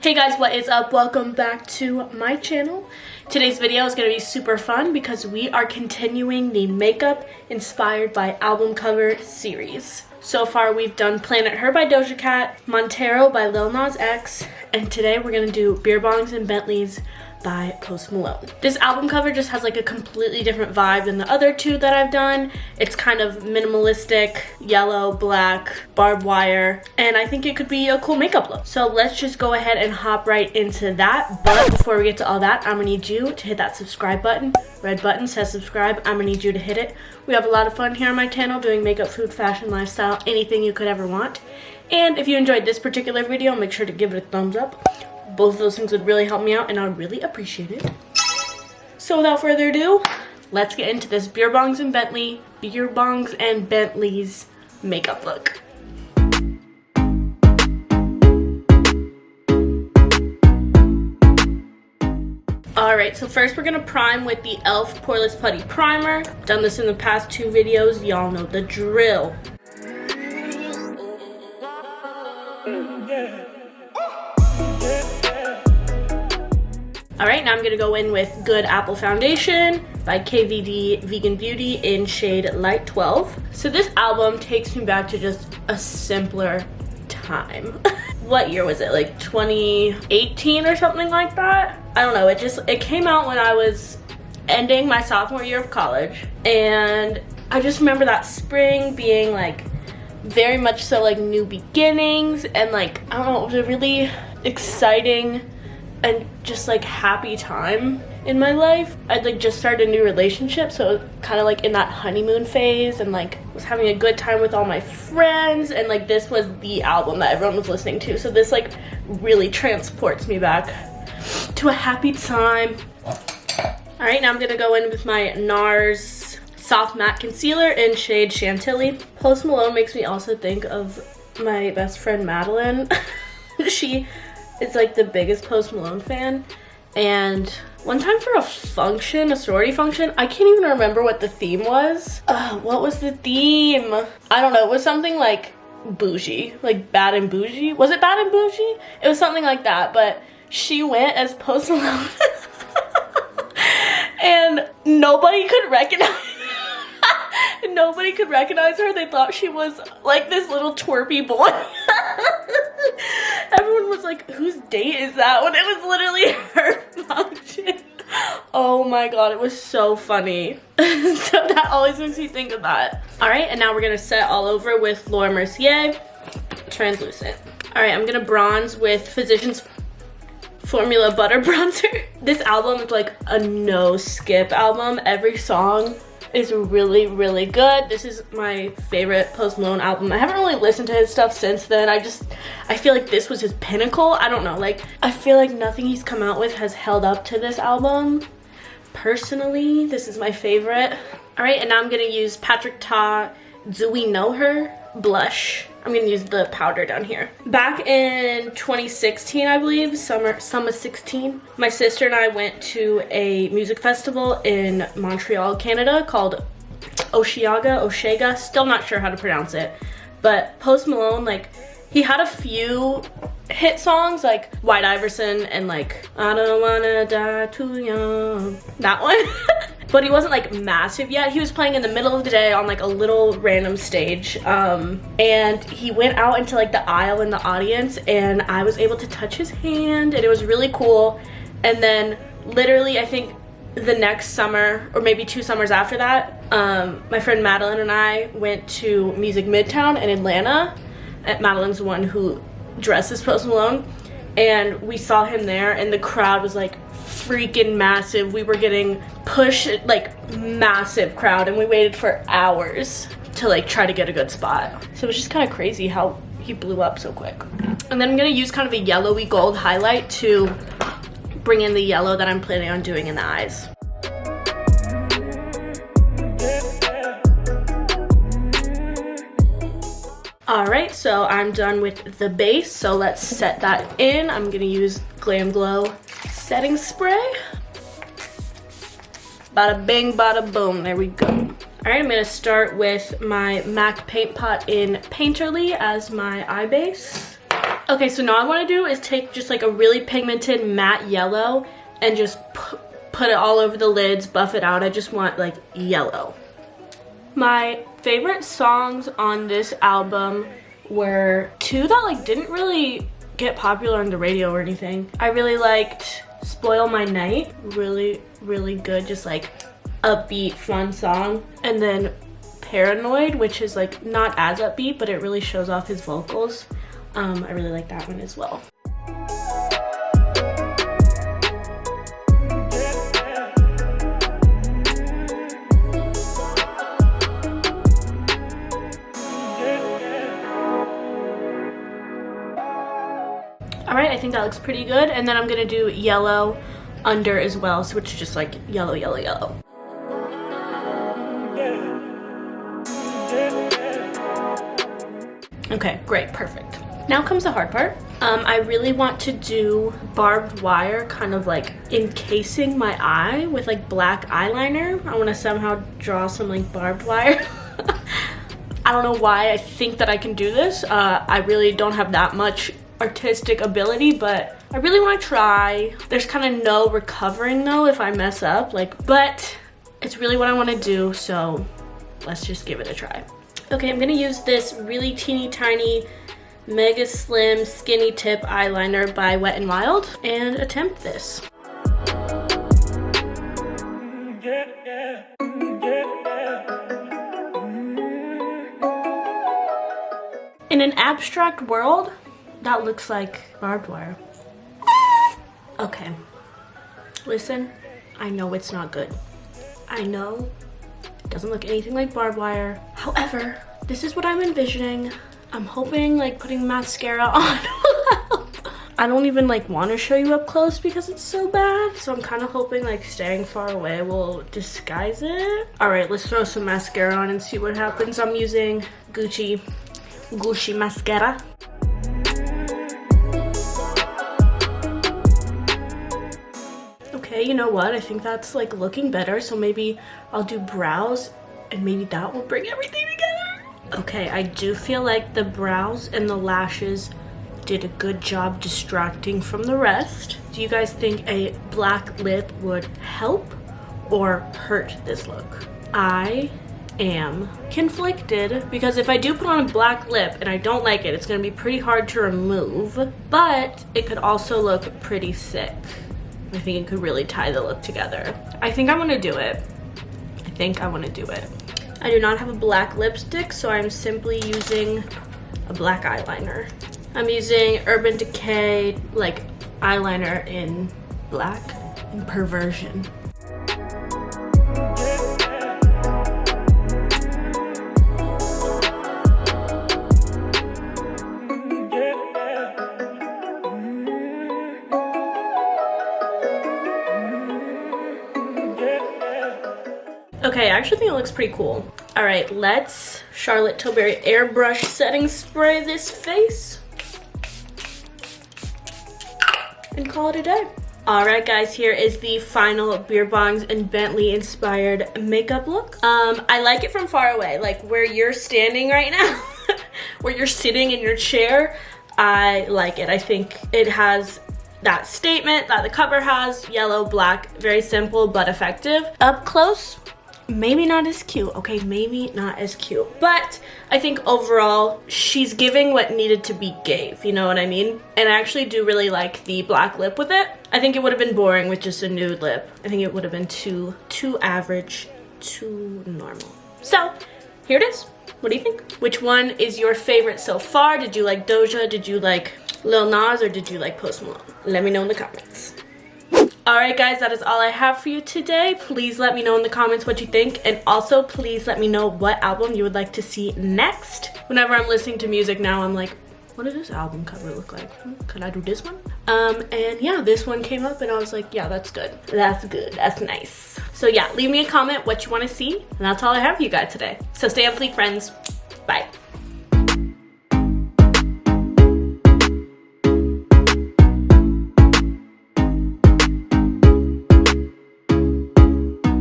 Hey guys, what is up? Welcome back to my channel. Today's video is going to be super fun because we are continuing the makeup inspired by album cover series. So far we've done Planet Her by Doja Cat, Montero by Lil Nas X, and today we're going to do Beer Bongs and Bentleys by Post Malone. This album cover just has like a completely different vibe than the other two that I've done. It's kind of minimalistic, yellow, black, barbed wire, and I think it could be a cool makeup look. So let's just go ahead and hop right into that. But before we get to all that, I'm gonna need you to hit that subscribe button. Red button says subscribe. I'm gonna need you to hit it. We have a lot of fun here on my channel doing makeup, food, fashion, lifestyle, anything you could ever want. And if you enjoyed this particular video, make sure to give it a thumbs up. Both of those things would really help me out and I would really appreciate it. So without further ado, let's get into this Beer Bongs and Bentleys makeup look. Alright, so first we're gonna prime with the e.l.f. Poreless Putty Primer. Done this in the past two videos, y'all know the drill. Alright, now I'm going to go in with Good Apple Foundation by KVD Vegan Beauty in shade Light 12. So this album takes me back to just a simpler time. What year was it? Like 2018 or something like that? I don't know. It came out when I was ending my sophomore year of college. And I just remember that spring being like very much so like new beginnings. And like, I don't know, it was a really exciting and just like happy time in my life. I'd like just started a new relationship, so kind of like in that honeymoon phase and like was having a good time with all my friends, and like this was the album that everyone was listening to, so this like really transports me back to a happy time. All right, now I'm gonna go in with my NARS Soft Matte Concealer in shade Chantilly. Post Malone makes me also think of my best friend Madeline. She is like the biggest Post Malone fan, and one time for a function, a sorority function, I can't even remember what the theme was. What was the theme? I don't know, it was something like bougie, like bad and bougie. Was it bad and bougie? It was something like that, but she went as Post Malone and nobody could recognize her. They thought she was like this little twerpy boy. Everyone was like, whose date is that? When it was literally her function. Oh my god, it was so funny. So that always makes me think of that. Alright, and now we're gonna set all over with Laura Mercier Translucent. Alright, I'm gonna bronze with Physicians Formula Butter Bronzer. This album is like a no skip album. Every song is really, really good. This is my favorite Post Malone album. I haven't really listened to his stuff since then. I feel like this was his pinnacle. I don't know, like I feel like nothing he's come out with has held up to this album. Personally, this is my favorite. All right, and now I'm gonna use Patrick Ta Do We Know Her blush. I'm gonna use the powder down here. Back in 2016, I believe, summer 16, my sister and I went to a music festival in Montreal, Canada called Osheaga, still not sure how to pronounce it. But Post Malone, like, he had a few hit songs like White Iverson and like I Don't Wanna Die Too Young, that one. But he wasn't like massive yet. He was playing in the middle of the day on like a little random stage, and he went out into like the aisle in the audience, and I was able to touch his hand, and it was really cool. And then literally I think the next summer, or maybe 2 summers after that, my friend Madeline and I went to Music Midtown in Atlanta. Madeline's the one who dresses Post Malone, and we saw him there, and the crowd was like freaking massive. We were getting pushed, like massive crowd, and we waited for hours to like try to get a good spot. So it was just kind of crazy how he blew up so quick. And then I'm gonna use kind of a yellowy gold highlight to bring in the yellow that I'm planning on doing in the eyes. Alright, so I'm done with the base, so let's set that in. I'm gonna use Glam Glow setting spray. Bada bing, bada boom, there we go. Alright, I'm gonna start with my MAC Paint Pot in Painterly as my eye base. Okay, so now what I want to do is take just like a really pigmented matte yellow and just put it all over the lids, buff it out. I just want like yellow. My favorite songs on this album were two that like didn't really get popular on the radio or anything. I really liked Spoil My Night, really good, just like upbeat fun song. And then Paranoid, which is like not as upbeat, but it really shows off his vocals. I really like that one as well. All right, I think that looks pretty good. And then I'm gonna do yellow under as well, so it's just like yellow, yellow, yellow. Okay, great, perfect. Now comes the hard part. I really want to do barbed wire, kind of like encasing my eye with like black eyeliner. I want to somehow draw some like barbed wire. I don't know why I think that I can do this. I really don't have that much artistic ability, but I really want to try. There's kind of no recovering though if I mess up, like, but it's really what I want to do, so let's just give it a try. Okay, I'm gonna use this really teeny tiny mega slim skinny tip eyeliner by Wet n Wild and attempt this. In an abstract world, that looks like barbed wire. Okay, listen, I know it's not good. I know it doesn't look anything like barbed wire. However, this is what I'm envisioning. I'm hoping like putting mascara on. I don't even like want to show you up close because it's so bad. So I'm kind of hoping like staying far away will disguise it. All right, let's throw some mascara on and see what happens. I'm using Gucci mascara. Okay, you know what? I think that's like looking better. So maybe I'll do brows and maybe that will bring everything together. Okay, I do feel like the brows and the lashes did a good job distracting from the rest. Do you guys think a black lip would help or hurt this look? I am conflicted because if I do put on a black lip and I don't like it, it's gonna be pretty hard to remove, but it could also look pretty sick. I think it could really tie the look together. I think I'm gonna do it. I think I wanna do it. I do not have a black lipstick, so I'm simply using a black eyeliner. I'm using Urban Decay like eyeliner in black in Perversion. Okay, I actually think it looks pretty cool. All right, let's Charlotte Tilbury airbrush setting spray this face and call it a day. All right, guys, here is the final BEERBONGS and Bentley inspired makeup look. I like it from far away, like where you're standing right now, where you're sitting in your chair. I like it. I think it has that statement that the cover has, yellow, black, very simple but effective. Up close, maybe not as cute. Okay, maybe not as cute, but I think overall she's giving what needed to be gave, you know what I mean? And I actually do really like the black lip with it. I think it would have been boring with just a nude lip. I think it would have been too average, too normal. So here it is. What do you think? Which one is your favorite so far? Did you like Doja? Did you like Lil Nas? Or did you like Post Malone? Let me know in the comments. Alright guys, that is all I have for you today. Please let me know in the comments what you think, and also please let me know what album you would like to see next. Whenever I'm listening to music now, I'm like, what does this album cover look like? Could I do this one? And yeah, this one came up and I was like, yeah, that's good. That's good, that's nice. So yeah, leave me a comment what you want to see, and that's all I have for you guys today. So stay on fleek, friends.